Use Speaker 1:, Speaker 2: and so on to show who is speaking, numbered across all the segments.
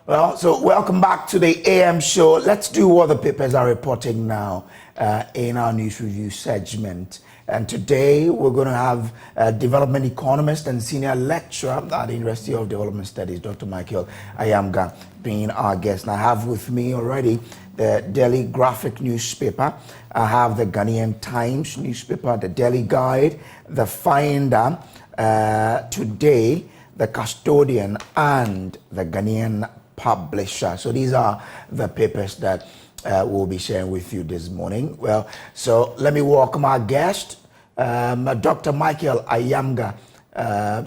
Speaker 1: Well, so welcome back to the AM show. Let's do what the papers are reporting now in our news review segment. And today we're going to have development economist and senior lecturer at the University of Development Studies, Dr. Michael Ayamga, being our guest. And I have with me already the Daily Graphic newspaper. I have the Ghanaian Times newspaper, the Daily Guide, the Finder, Today, the Custodian, and the Ghanaian Publisher. So these are the papers that we'll be sharing with you this morning. Well, so let me welcome our guest, Dr. Michael Ayamga.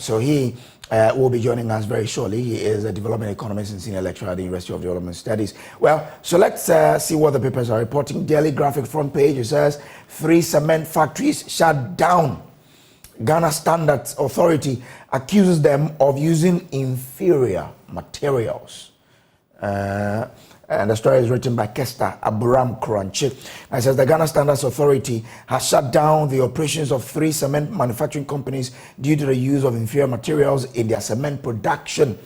Speaker 1: So he will be joining us very shortly. He is a development economist and senior lecturer at the University of Development Studies. Well, so let's see what the papers are reporting. Daily Graphic front page, it says 3 cement factories shut down. Ghana Standards Authority accuses them of using inferior materials. And the story is written by Kester Aburam Kranchi. It says the Ghana Standards Authority has shut down the operations of 3 cement manufacturing companies due to the use of inferior materials in their cement production.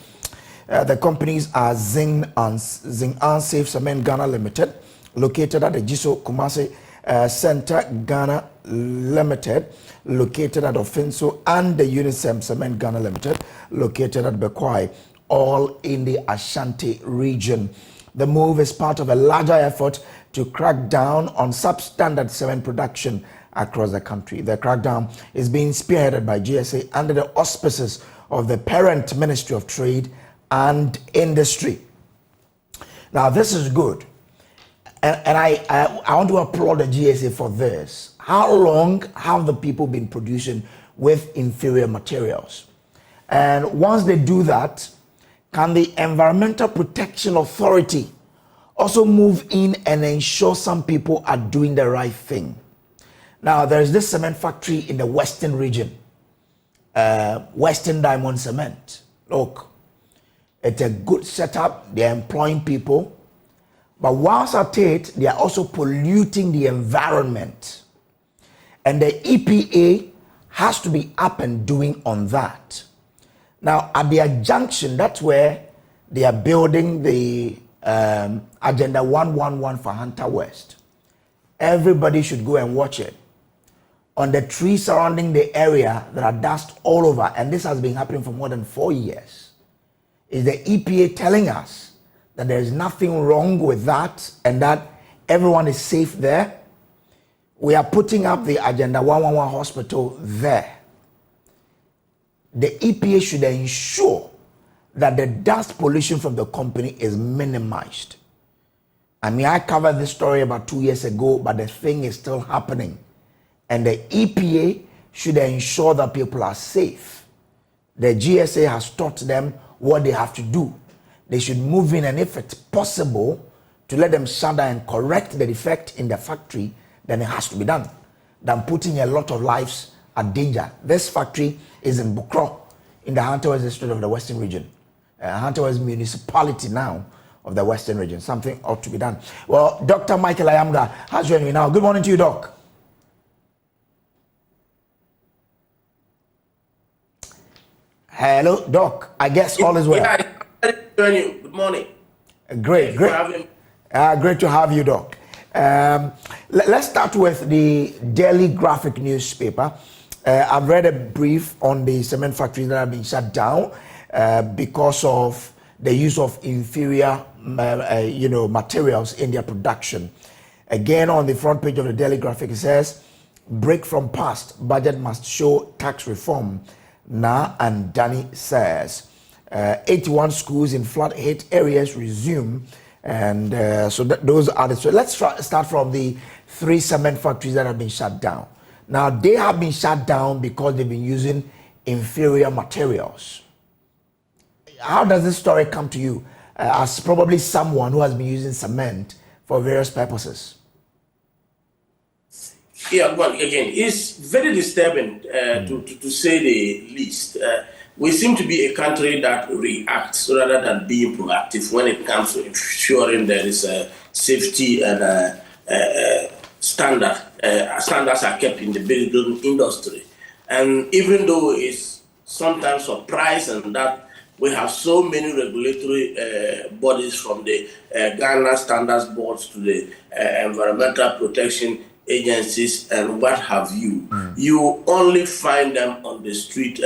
Speaker 1: The companies are Zing and Safe Cement Ghana Limited, located at the Jiso Kumasi Center Ghana Limited, located at Ofinso, and the Unisem Cement Ghana Limited, located at Bekwai, all in the Ashanti region. The move is part of a larger effort to crack down on substandard cement production across the country. The crackdown is being spearheaded by GSA under the auspices of the parent Ministry of Trade and Industry. Now, this is good. And I want to applaud the GSA for this. How long have the people been producing with inferior materials? And once they do that, can the Environmental Protection Authority also move in and ensure some people are doing the right thing? Now, there is this cement factory in the Western region, Western Diamond Cement. Look, it's a good setup. They're employing people. But whilst at it, they are also polluting the environment. And the EPA has to be up and doing on that. Now, at their junction, that's where they are building the Agenda 111 for Hunter West. Everybody should go and watch it. On the trees surrounding the area, there are dust all over, and this has been happening for more than 4 years. Is the EPA telling us that there is nothing wrong with that and that everyone is safe there? We are putting up the Agenda 111 hospital there. The EPA should ensure that the dust pollution from the company is minimized. I mean, I covered this story about 2 years ago, but the thing is still happening. And the EPA should ensure that people are safe. The GSA has taught them what they have to do. They should move in, and if it's possible to let them shut down and correct the defect in the factory, then it has to be done, than putting a lot of lives at danger. This factory is in Bukro, in the Hunter West district of the Western region. Hunter West municipality now of the Western region. Something ought to be done. Well, Dr. Michael Ayamga has joined me now. Good morning to you, Doc. Hello, Doc. I guess all is well.
Speaker 2: Yeah, good morning.
Speaker 1: Great. Great to have you, Doc. Let's start with the Daily Graphic newspaper. I've read a brief on the cement factories that have been shut down because of the use of inferior, materials in their production. Again, on the front page of the Daily Graphic, it says, "Break from past, budget must show tax reform." Na and Danny says, 81 schools in flood-hit areas resume. And so those are the... So let's start from the 3 cement factories that have been shut down. Now, they have been shut down because they've been using inferior materials. How does this story come to you as probably someone who has been using cement for various purposes?
Speaker 2: Yeah, well, again, it's very disturbing to say the least. We seem to be a country that reacts rather than being proactive when it comes to ensuring there is safety and standards are kept in the building industry. And even though it's sometimes surprising that We have so many regulatory bodies, from the Ghana Standards Boards to the Environmental Protection Agencies and what have you. You only find them on the street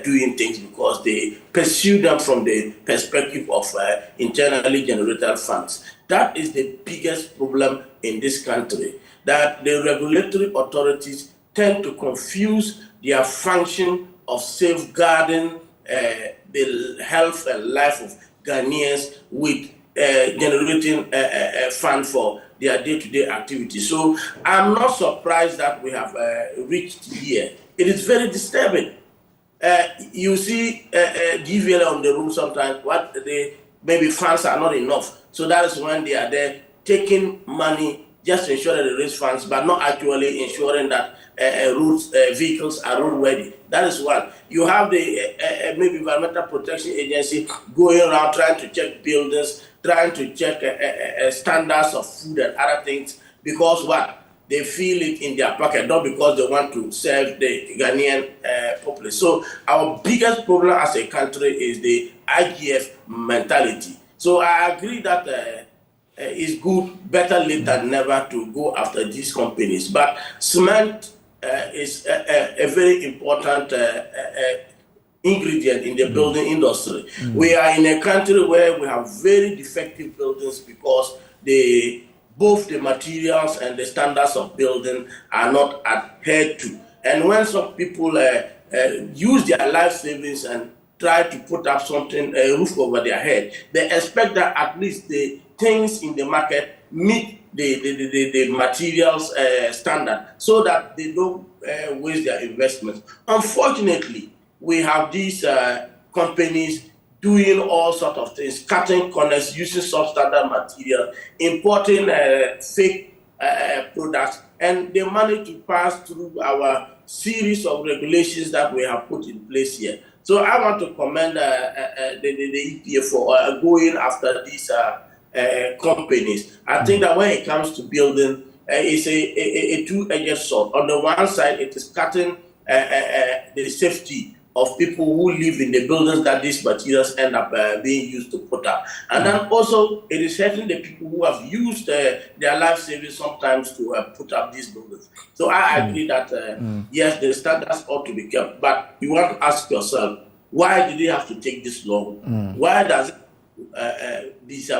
Speaker 2: doing things because they pursue them from the perspective of internally generated funds. That is the biggest problem in this country, that the regulatory authorities tend to confuse their function of safeguarding the health and life of Ghanaians with generating a fund for their day-to-day activities. So I'm not surprised that we have reached here. It is very disturbing. You see GVL on the room sometimes, maybe funds are not enough. So that is when they are there taking money just to ensure that they raise funds, but not actually ensuring that vehicles are road ready. That is one. You have the maybe Environmental Protection Agency going around trying to check buildings, trying to check standards of food and other things, because what? They feel it in their pocket, not because they want to serve the Ghanaian populace. So our biggest problem as a country is the IGF mentality. So I agree that it's good, better late than never, to go after these companies. But cement is a very important ingredient in the building industry. We are in a country where we have very defective buildings because both the materials and the standards of building are not adhered to. And when some people use their life savings and try to put up something, a roof over their head, they expect that at least the things in the market meet the materials standard, so that they don't waste their investments. Unfortunately, we have these companies doing all sorts of things, cutting corners, using substandard material, importing fake products, and they manage to pass through our series of regulations that we have put in place here. So I want to commend the EPA for going after these companies. I think that when it comes to building, it's a two-edged sword. On the one side, it is cutting the safety of people who live in the buildings that these materials end up being used to put up. And then also, it is hurting the people who have used their life savings sometimes to put up these buildings. So I agree that, yes, the standards ought to be kept, but you want to ask yourself, why did it have to take this long? Why does it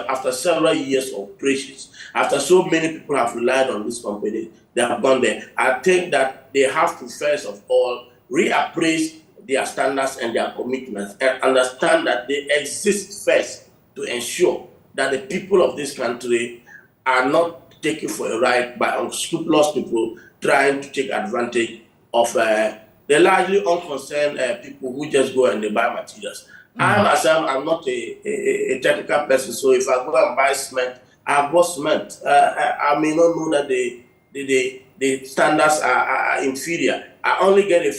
Speaker 2: after several years of operations, after so many people have relied on this company, they have gone there? I think that they have to first of all reappraise their standards and their commitments, and understand that they exist first to ensure that the people of this country are not taken for a ride by unscrupulous people trying to take advantage of the largely unconcerned people who just go and they buy materials. I myself, I'm not a technical person, so if I go and buy cement, I bought cement. I may not know that the standards are inferior. I only get a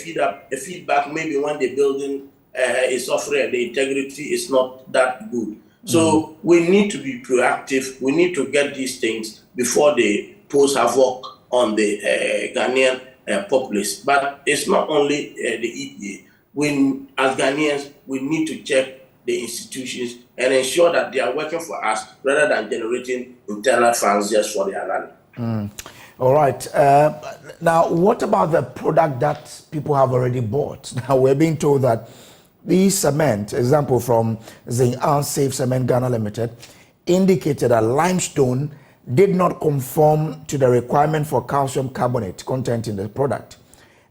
Speaker 2: feedback maybe when the building is suffering and the integrity is not that good. So we need to be proactive. We need to get these things before they pose havoc on the Ghanaian populace. But it's not only the EPA. As Ghanaians, we need to check the institutions and ensure that they are working for us rather than generating internal funds just for their rally.
Speaker 1: All right. Now, what about the product that people have already bought? Now, we're being told that the cement, example from Zinc Safe Cement Ghana Limited, indicated that limestone did not conform to the requirement for calcium carbonate content in the product.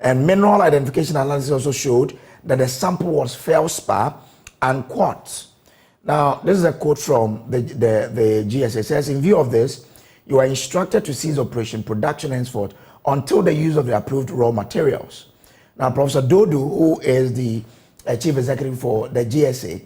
Speaker 1: And mineral identification analysis also showed that the sample was feldspar and quartz. Now, this is a quote from the GSA. It says, in view of this, you are instructed to cease operation production henceforth until the use of the approved raw materials. Now, Professor Dodu, who is the chief executive for the GSA,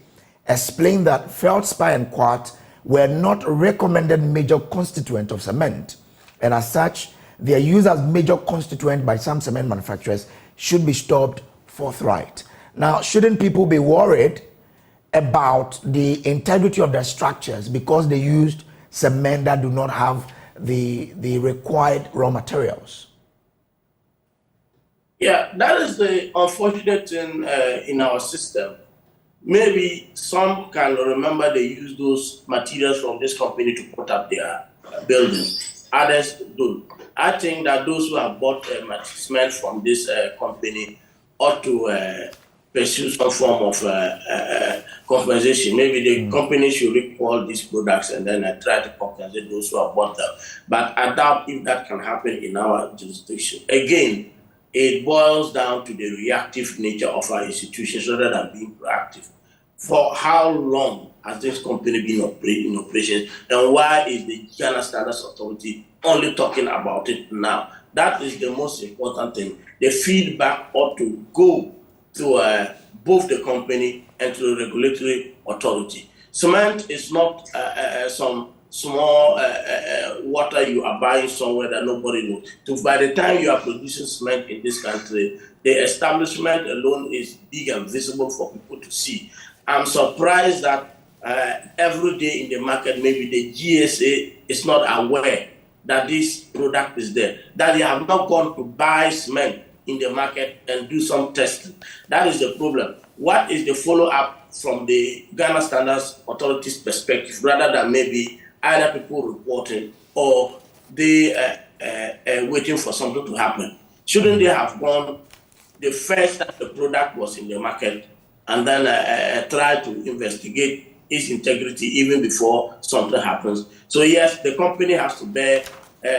Speaker 1: explained that feldspar and quartz were not recommended major constituent of cement, and as such, their use as major constituent by some cement manufacturers should be stopped forthright. Now, shouldn't people be worried about the integrity of their structures because they used cement that do not have the required raw materials?
Speaker 2: Yeah, that is the unfortunate thing in our system. maybe some can remember they use those materials from this company to put up their buildings. Others don't. I think that those who have bought cement from this company ought to pursue some form of compensation. Maybe the company should recall these products and then try to compensate those who have bought them. But I doubt if that can happen in our jurisdiction. Again, it boils down to the reactive nature of our institutions rather than being proactive. For how long has this company been in operation, and why is the Ghana Standards Authority only talking about it now? That is the most important thing. The feedback ought to go to both the company and to the regulatory authority. Cement is not some small water you are buying somewhere that nobody knows. So by the time you are producing cement in this country, the establishment alone is big and visible for people to see. I'm surprised that every day in the market, maybe the GSA is not aware that this product is there, that they have not gone to buy cement in the market and do some testing. That is the problem. What is the follow-up from the Ghana Standards Authority's perspective, rather than maybe either people reporting or they waiting for something to happen? Shouldn't they have gone the first time the product was in the market and then try to investigate its integrity even before something happens? So yes, the company has to bear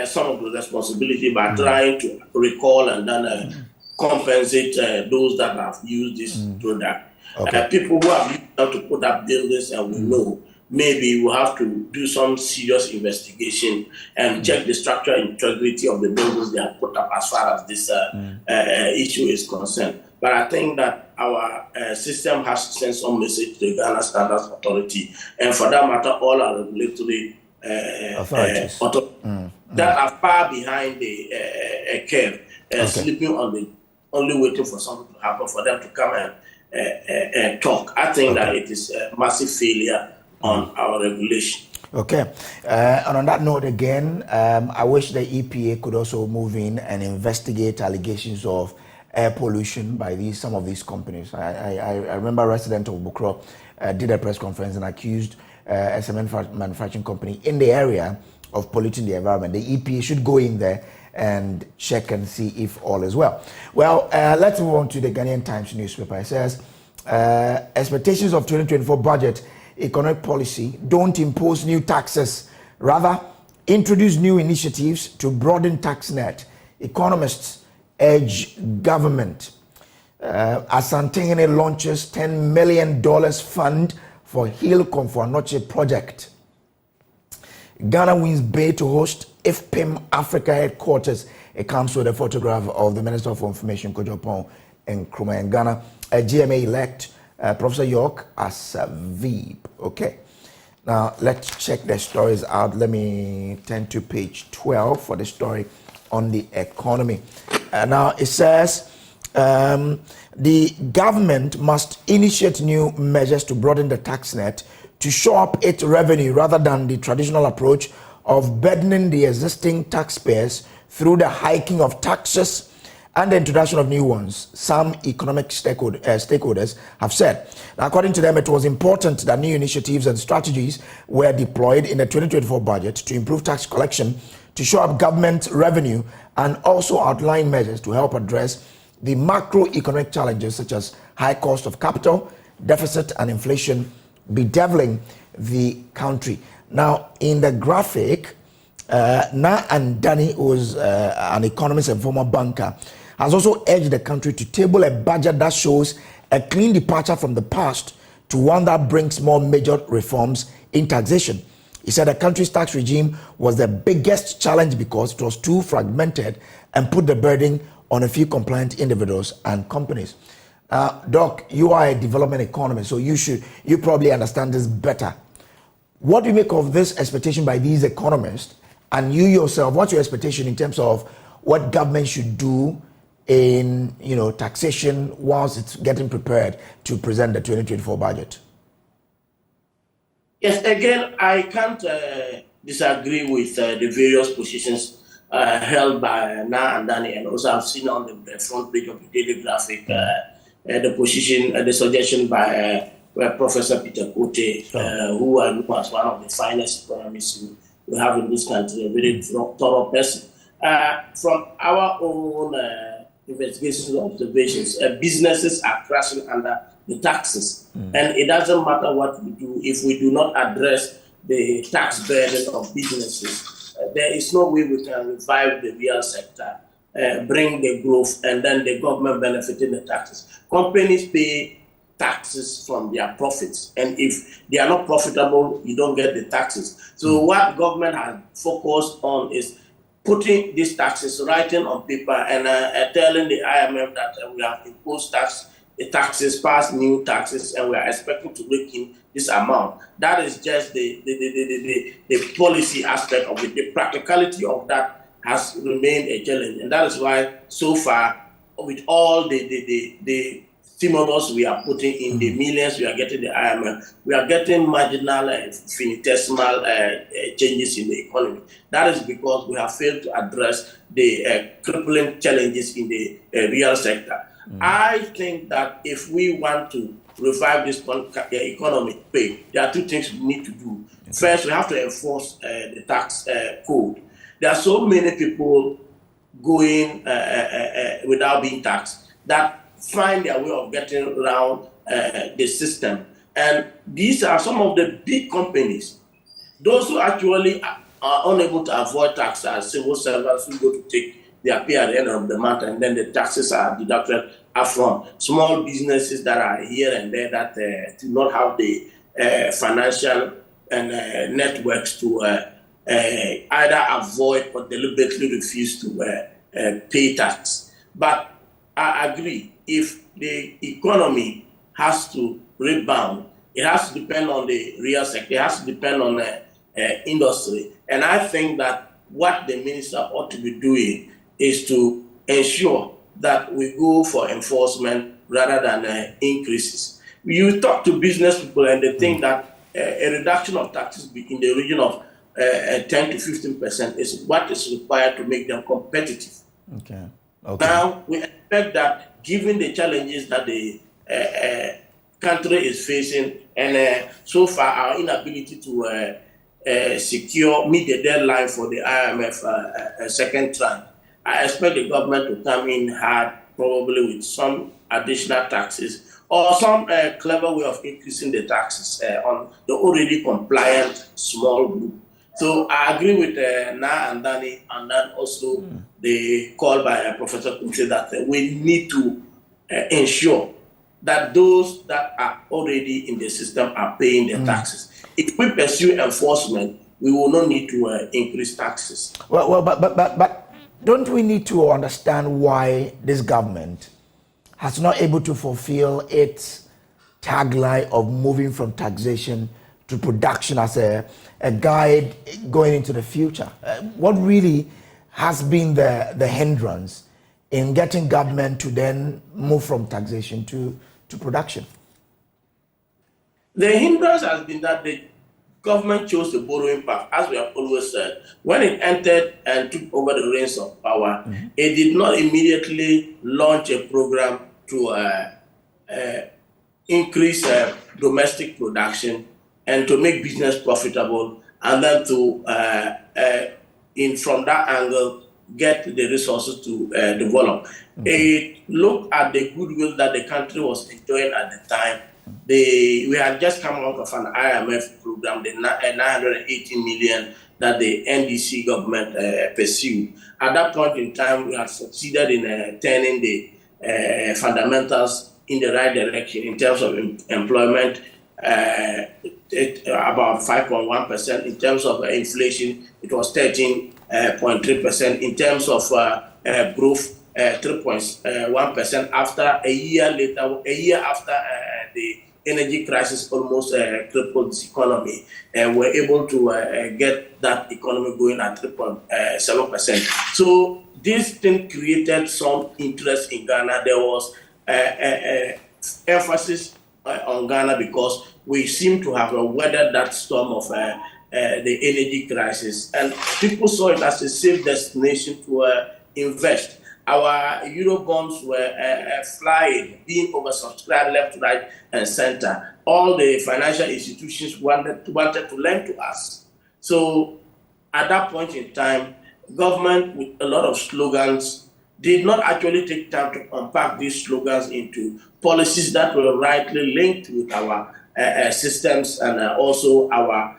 Speaker 2: some of the responsibility by trying to recall and then compensate those that have used this product.
Speaker 1: Okay.
Speaker 2: People who have used it to put up buildings, and we know maybe we'll have to do some serious investigation and check the structural integrity of the buildings they have put up as far as this issue is concerned. But I think that our system has to send some message to the Ghana Standards Authority, and for that matter, all our regulatory
Speaker 1: authorities
Speaker 2: that are far behind the curve, sleeping on the, only waiting for something to happen for them to come and talk. I think that it is a massive failure on our regulation.
Speaker 1: Okay. And on that note again, I wish the EPA could also move in and investigate allegations of air pollution by some of these companies. I remember a resident of Bukro did a press conference and accused a cement manufacturing company in the area of polluting the environment. The EPA should go in there and check and see if all is well. Well, let's move on to the Ghanaian Times newspaper. It says, expectations of 2024 budget economic policy don't impose new taxes, rather introduce new initiatives to broaden tax net. Economists urge government. Asantehene launches $10 million fund for Hill Komfo-Anokye project. Ghana wins bid to host IFPIM Africa headquarters. It comes with a photograph of the Minister for Information, Kojopon, and Nkrumah in Ghana. GMA elect Professor York as VEEP. Okay. Now let's check the stories out. Let me turn to page 12 for the story on the economy. Now it says the government must initiate new measures to broaden the tax net to shore up its revenue rather than the traditional approach of burdening the existing taxpayers through the hiking of taxes and the introduction of new ones, some economic stakeholders have said. Now, according to them, it was important that new initiatives and strategies were deployed in the 2024 budget to improve tax collection, to shore up government revenue, and also outline measures to help address the macroeconomic challenges such as high cost of capital, deficit, and inflation bedeviling the country. Now, in the graphic, Na and Danny, who is an economist and former banker, has also urged the country to table a budget that shows a clean departure from the past to one that brings more major reforms in taxation. He said the country's tax regime was the biggest challenge because it was too fragmented and put the burden on a few compliant individuals and companies. Doc, you are a development economist, so you probably understand this better. What do you make of this expectation by these economists? And you yourself, what's your expectation in terms of what government should do in taxation whilst it's getting prepared to present the 2024 budget?
Speaker 2: Yes, again, I can't disagree with the various positions held by Na and Danny, and also I've seen on the front page of the Daily Graphic the position, the suggestion by Professor Peter Kote, who I know as one of the finest economists we have in this country, a very thorough person. From our own investigations and observations, businesses are crashing under the taxes. And it doesn't matter what we do if we do not address the tax burden of businesses. There is no way we can revive the real sector, bring the growth, and then the government benefiting the taxes. Companies pay taxes from their profits, and if they are not profitable, you don't get the taxes. So what government has focused on is putting these taxes, writing on paper, and telling the IMF that we have imposed taxes, passed new taxes, and we are expecting to rake in this amount. That is just the policy aspect of it. The practicality of that has remained a challenge, and that is why so far, with all the stimulus we are putting in, the millions we are getting the IMF, we are getting marginal infinitesimal changes in the economy. That is because we have failed to address the crippling challenges in the real sector. I think that if we want to revive this economic pay, there are two things we need to do. First, we have to enforce the tax code. There are so many people going without being taxed that find their way of getting around the system. And these are some of the big companies. Those who actually are unable to avoid tax are civil servants who go to take their pay at the end of the month, and then the taxes are deducted upfront. Small businesses that are here and there that do not have the financial and networks to either avoid or deliberately refuse to pay tax. But I agree, if the economy has to rebound, it has to depend on the real sector, it has to depend on industry. And I think that what the minister ought to be doing is to ensure that we go for enforcement rather than increases. You talk to business people and they think that a reduction of taxes in the region of 10 to 15% is what is required to make them competitive.
Speaker 1: Okay.
Speaker 2: Now, we expect that given the challenges that the country is facing, and so far our inability to meet the deadline for the IMF second tranche, I expect the government to come in hard, probably with some additional taxes or some clever way of increasing the taxes on the already compliant small group. So I agree with Na and Danny, and then also the call by Professor Kunse that we need to ensure that those that are already in the system are paying the taxes. If we pursue enforcement, we will not need to increase taxes.
Speaker 1: But don't we need to understand why this government has not able to fulfill its tagline of moving from taxation to production as a guide going into the future? What really has been the hindrance in getting government to then move from taxation to production?
Speaker 2: The hindrance has been that the government chose the borrowing path, as we have always said. When it entered and took over the reins of power, it did not immediately launch a program to increase domestic production and to make business profitable, and then to, from that angle, get the resources to develop. It looked at the goodwill that the country was enjoying at the time. We had just come out of an IMF program, the 918 million that the NDC government pursued. At that point in time, we had succeeded in turning the fundamentals in the right direction in terms of employment, about 5.1%. In terms of inflation, it was 13.3%. In terms of growth, 3.1% after a year after the energy crisis almost crippled this economy, and we're able to get that economy going at 3.7%. So this thing created some interest in Ghana. There was emphasis on Ghana because we seem to have weathered that storm of the energy crisis, and people saw it as a safe destination to invest. our Euro bonds were flying, being oversubscribed left, right, and center. All the financial institutions wanted to lend to us. So at that point in time, government with a lot of slogans did not actually take time to unpack these slogans into policies that were rightly linked with our systems and also our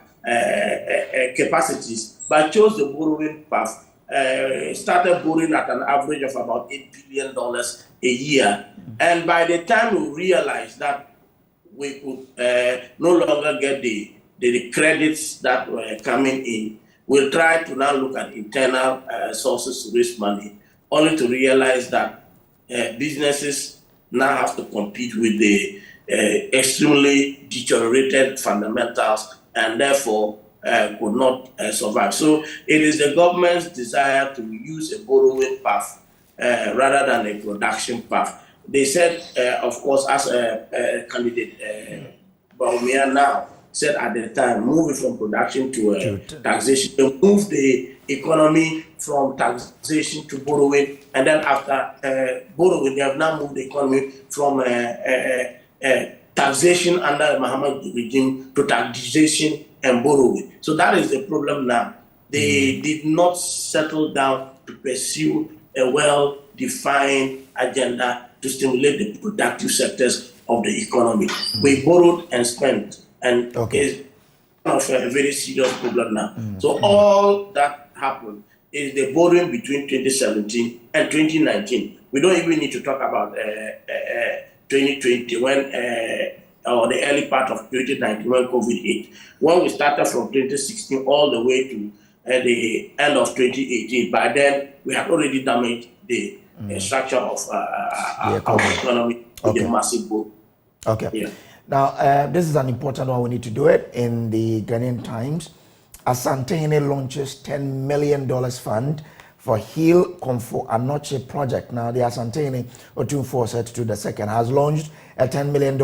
Speaker 2: capacities, but chose the borrowing path. Started borrowing at an average of about $8 billion a year. And by the time we realized that we could no longer get the credits that were coming in, we'll try to now look at internal sources to raise money, only to realize that businesses now have to compete with the extremely deteriorated fundamentals and therefore could not survive. So it is the government's desire to use a borrowing path rather than a production path. They said, of course, as a candidate, Baumia now said at the time, move it from production to taxation, move the economy from taxation to borrowing, and then after borrowing, they have now moved the economy from taxation under the Muhammad regime to taxation and borrowing. So that is the problem now. They did not settle down to pursue a well-defined agenda to stimulate the productive sectors of the economy. We borrowed and spent, and it's one of a very serious problem now. So all that happened is the borrowing between 2017 and 2019. We don't even need to talk about 2020 when, or the early part of 2019 when COVID hit. When we started from 2016 all the way to the end of 2018, by then we had already damaged the structure of our economy with a massive boom.
Speaker 1: Okay. Yeah. Now, this is an important one. We need to do it in the Ghanaian Times. Asantehene launches $10 million fund for Heal Comfort Anoche project. Now, the Asantehene Otumfuo said to the second has launched a $10 million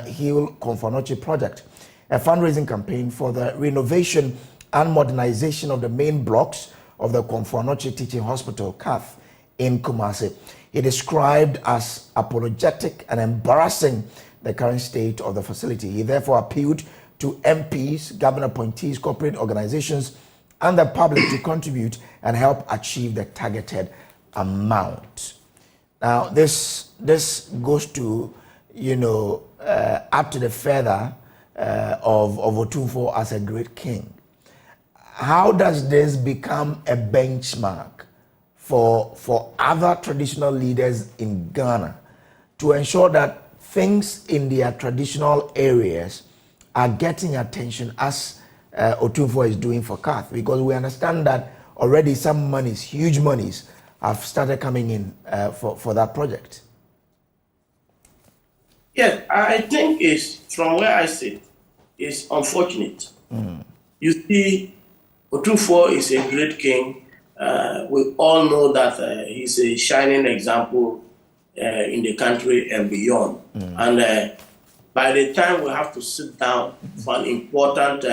Speaker 1: Heal Comfort Anoche project, a fundraising campaign for the renovation and modernization of the main blocks of the Comfort Anoche Teaching Hospital, CAF, in Kumasi. He described as apologetic and embarrassing the current state of the facility. He therefore appealed to MPs, government appointees, corporate organizations, and the public to contribute and help achieve the targeted amount. Now, this goes to, add to the feather of Otumfuo as a great king. How does this become a benchmark for other traditional leaders in Ghana to ensure that things in their traditional areas are getting attention as Otumfuo is doing for CAF? Because we understand that already some monies, huge monies, have started coming in for that project.
Speaker 2: Yes, I think it's, from where I sit, it's unfortunate. You see, Otumfuo is a great king. We all know that he's a shining example in the country and beyond. And by the time we have to sit down for an important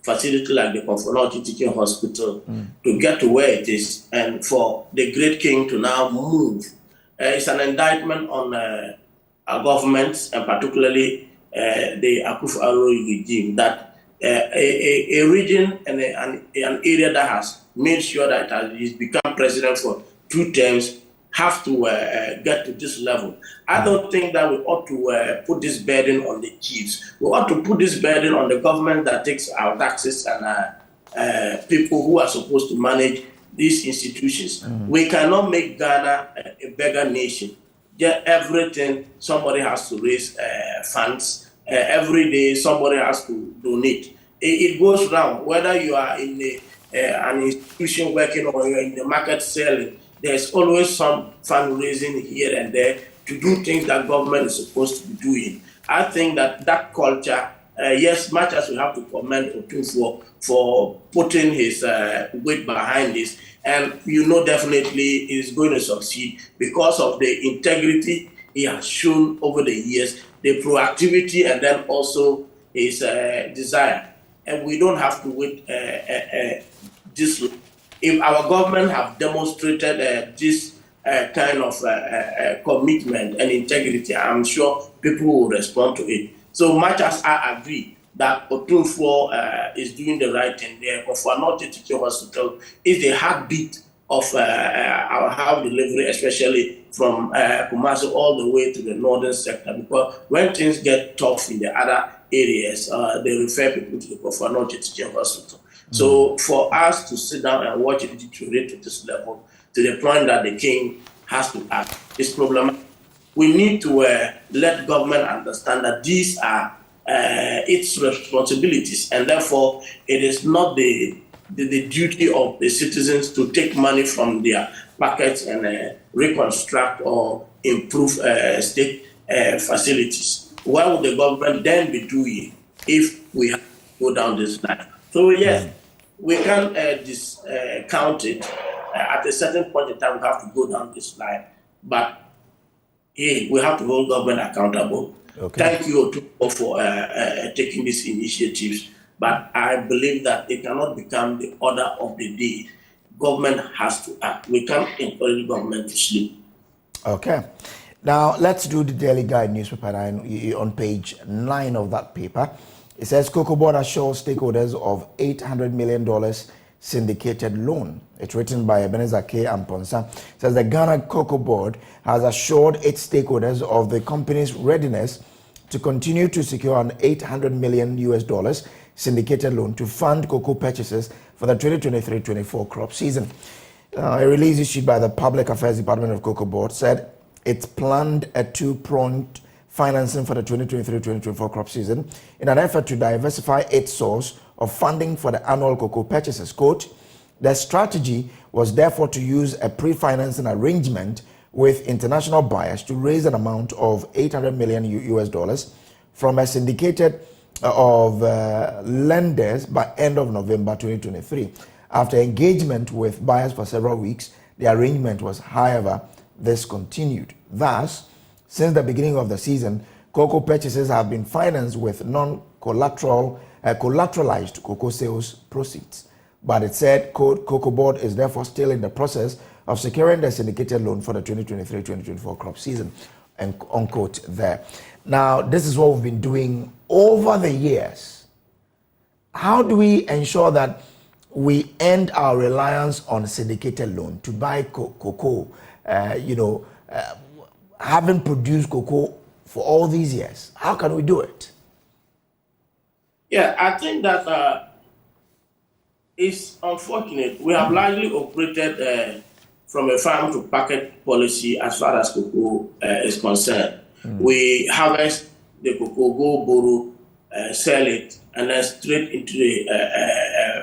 Speaker 2: facility like the Comfort Anoche Teaching Hospital to get to where it is, and for the great king to now move, it's an indictment on our governments, and particularly the Akufo-Addo regime, that a region and an area that has made sure that it has become president for 2 terms have to get to this level. I don't think that we ought to put this burden on the chiefs. We ought to put this burden on the government that takes our taxes and people who are supposed to manage these institutions. We cannot make Ghana a beggar nation. Get everything, somebody has to raise funds. Every day, somebody has to donate. It goes round. Whether you are in an institution working or you're in the market selling, there's always some fundraising here and there to do things that government is supposed to be doing. I think that culture, yes, much as we have to commend Otumfuo for putting his weight behind this, and definitely is going to succeed because of the integrity he has shown over the years, the proactivity, and then also his desire. And we don't have to wait this. If our government have demonstrated this kind of commitment and integrity, I'm sure people will respond to it. So much as I agree that Otunfo is doing the right thing there, but for not teaching hospital is the heartbeat of our health delivery, especially from Kumasi all the way to the northern sector, because when things get tough in the other areas, they refer people to the Kofono Teaching Hospital. So for us to sit down and watch it deteriorate to this level, to the point that the king has to act, is problematic. We need to let government understand that these are its responsibilities, and therefore it is not the duty of the citizens to take money from their pockets and reconstruct or improve state facilities. What would the government then be doing if we have to go down this line? So yes, we can't discount it. At a certain point in time, we have to go down this line. But hey, we have to hold government accountable. Okay. Thank you for taking these initiatives. But I believe that it cannot become the order of the day. Government has to act. We can't encourage government to sleep.
Speaker 1: Okay. Now, let's do the Daily Guide newspaper on page 9 of that paper. It says Cocoa Board assures stakeholders of $800 million syndicated loan. It's written by Ebenezer K. Amponsa. It says the Ghana Cocoa Board has assured its stakeholders of the company's readiness to continue to secure an $800 million US syndicated loan to fund cocoa purchases for the 2023-24 crop season. A release issued by the Public Affairs Department of Cocoa Board said it planned a two-pronged financing for the 2023-2024 crop season in an effort to diversify its source of funding for the annual cocoa purchases. Quote, the strategy was therefore to use a pre-financing arrangement with international buyers to raise an amount of $800 million US from a syndicated of lenders by end of November 2023. After engagement with buyers for several weeks, the arrangement was, however, discontinued. Thus, since the beginning of the season, cocoa purchases have been financed with non-collateralized cocoa sales proceeds. But it said, quote, Cocoa Board is therefore still in the process of securing the syndicated loan for the 2023-2024 crop season, and unquote there. Now, this is what we've been doing over the years. How do we ensure that we end our reliance on syndicated loan to buy cocoa, having produced cocoa for all these years? How can we do it?
Speaker 2: Yeah, I think that it's unfortunate. We have largely operated from a farm to packet policy as far as cocoa is concerned. We harvest the cocoa, go borrow, sell it, and then straight into the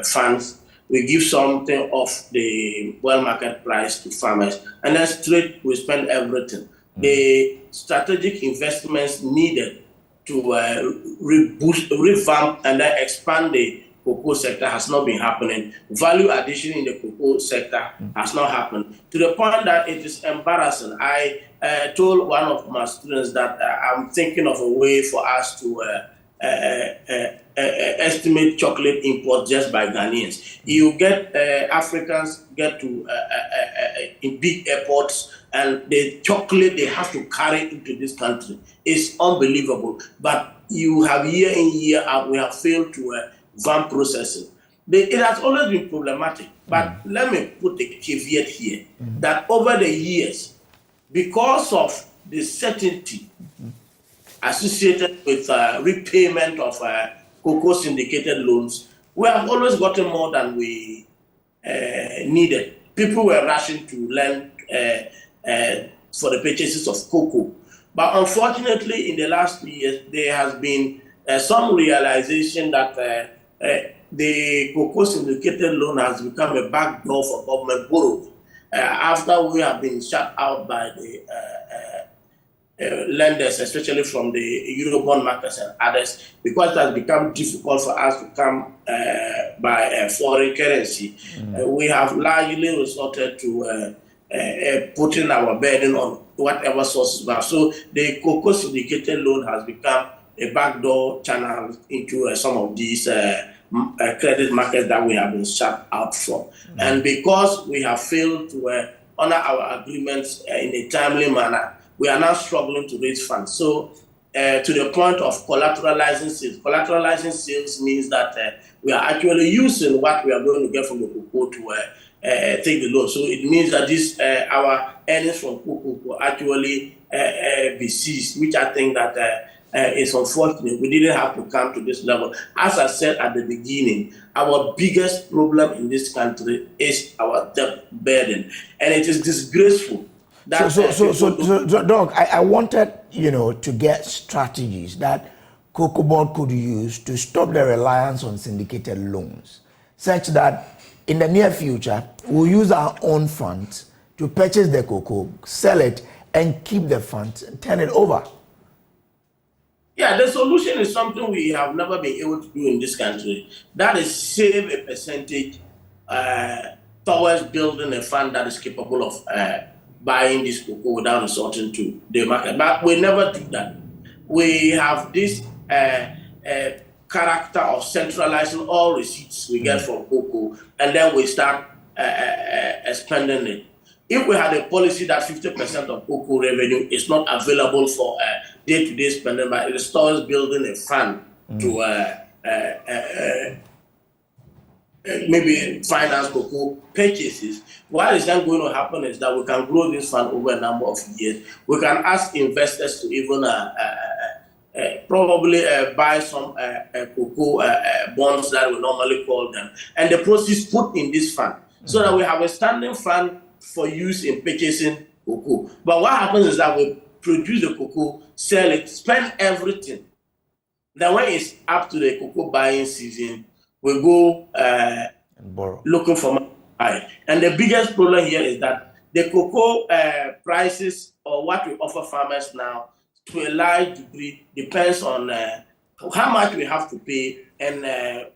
Speaker 2: funds. We give something of the well market price to farmers, and then straight we spend everything. The strategic investments needed to revamp and then expand the cocoa sector has not been happening. Value addition in the cocoa sector has not happened, to the point that it is embarrassing. I told one of my students that I'm thinking of a way for us to estimate chocolate import just by Ghanaians. You get Africans get to in big airports, and the chocolate they have to carry into this country is unbelievable. But you have year in, year out, we have failed to vamp processing. It has always been problematic. But let me put a caveat here, that over the years, because of the certainty associated with repayment of cocoa syndicated loans, we have always gotten more than we needed. People were rushing to lend for the purchases of cocoa. But unfortunately, in the last 2 years, there has been some realization that the cocoa syndicated loan has become a backdoor for government borrowing. After we have been shut out by the lenders, especially from the Eurobond markets and others, because it has become difficult for us to come by foreign currency, we have largely resorted to putting our burden on whatever sources we have. So the cocoa syndicated loan has become a backdoor channel into some of these credit markets that we have been shut out from. And because we have failed to honor our agreements in a timely manner, we are now struggling to raise funds. So to the point of collateralizing sales. Collateralizing sales means that we are actually using what we are going to get from the cocoa to take the loan. So it means that this our earnings from cocoa will actually be seized, which I think that is unfortunate. We didn't have to come to this level. As I said at the beginning, our biggest problem in this country is our debt burden, and it is disgraceful.
Speaker 1: So, Doc, I wanted, to get strategies that Cocoa Board could use to stop the reliance on syndicated loans, such that in the near future, we'll use our own funds to purchase the cocoa, sell it, and keep the funds and turn it over.
Speaker 2: Yeah, the solution is something we have never been able to do in this country. That is save a percentage towards building a fund that is capable of buying this cocoa without resorting to the market. But we never do that. We have this character of centralizing all receipts we get from cocoa, and then we start spending it. If we had a policy that 50% of cocoa revenue is not available for day-to-day spending, but it restores building a fund to maybe finance cocoa purchases, what is then going to happen is that we can grow this fund over a number of years. We can ask investors to even probably buy some cocoa bonds that we normally call them, and the proceeds put in this fund, so that we have a standing fund for use in purchasing cocoa. But what happens is that we produce the cocoa, sell it, spend everything. Then when it's up to the cocoa buying season, we go and borrow, looking for money. And the biggest problem here is that the cocoa prices, or what we offer farmers now, to a large degree depends on how much we have to pay and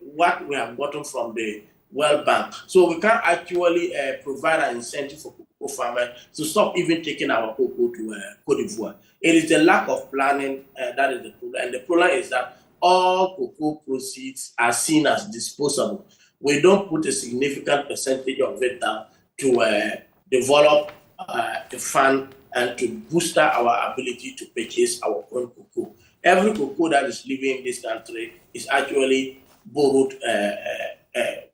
Speaker 2: what we have gotten from the World Bank. So we can't actually provide an incentive for cocoa farmers to stop even taking our cocoa to Cote d'Ivoire. It is the lack of planning that is the problem. And the problem is that all cocoa proceeds are seen as disposable. We don't put a significant percentage of it down to develop the fund and to boost our ability to purchase our own cocoa. Every cocoa that is living in this country is actually borrowed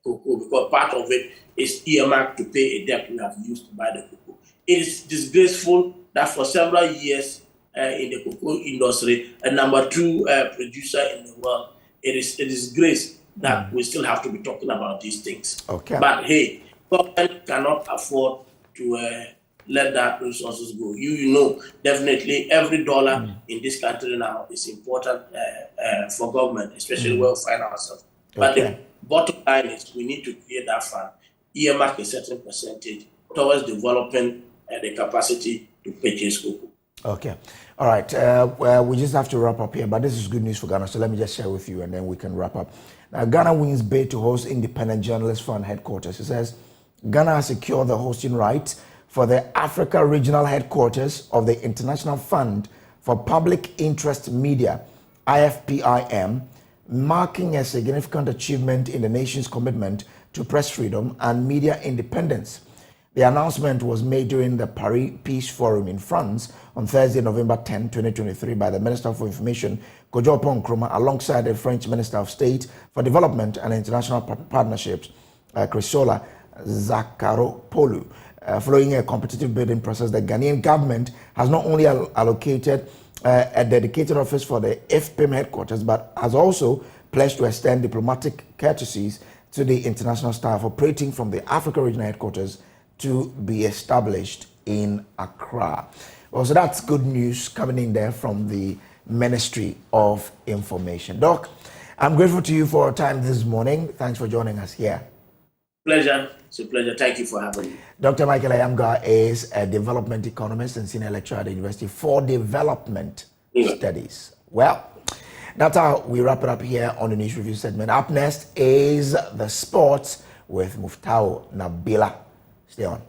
Speaker 2: cocoa, because part of it is earmarked to pay a debt we have used to buy the cocoa. It is disgraceful that for several years in the cocoa industry, a number 2 producer in the world, it is a disgrace that we still have to be talking about these things.
Speaker 1: Okay.
Speaker 2: But hey, government cannot afford to let that resources go. You know, definitely every dollar in this country now is important for government, especially where we find ourselves. But the bottom line is we need to create that fund, earmark a certain percentage towards developing the capacity to purchase cocoa.
Speaker 1: Okay. All right. We just have to wrap up here, but this is good news for Ghana. So let me just share with you and then we can wrap up. Now, Ghana wins bid to host Independent Journalist Fund headquarters. It says Ghana has secured the hosting rights for the Africa Regional Headquarters of the International Fund for Public Interest Media, IFPIM, marking a significant achievement in the nation's commitment to press freedom and media independence. The announcement was made during the Paris Peace Forum in France on Thursday, November 10, 2023, by the Minister for Information, Kojo Nkrumah, alongside the French Minister of State for Development and International Partnerships, Chrysoula Zakharopoulou. Following a competitive bidding process, the Ghanaian government has not only allocated a dedicated office for the IFPIM headquarters, but has also pledged to extend diplomatic courtesies to the international staff operating from the Africa Regional Headquarters to be established in Accra. Well, so that's good news coming in there from the Ministry of Information. Doc, I'm grateful to you for your time this morning. Thanks for joining us here.
Speaker 2: Pleasure. It's a pleasure. Thank you for having me.
Speaker 1: Dr. Michael Ayamga is a development economist and senior lecturer at the University for Development Studies. Well, that's how we wrap it up here on the News Review segment. Up next is the sports with Muftau Nabila. Stay on.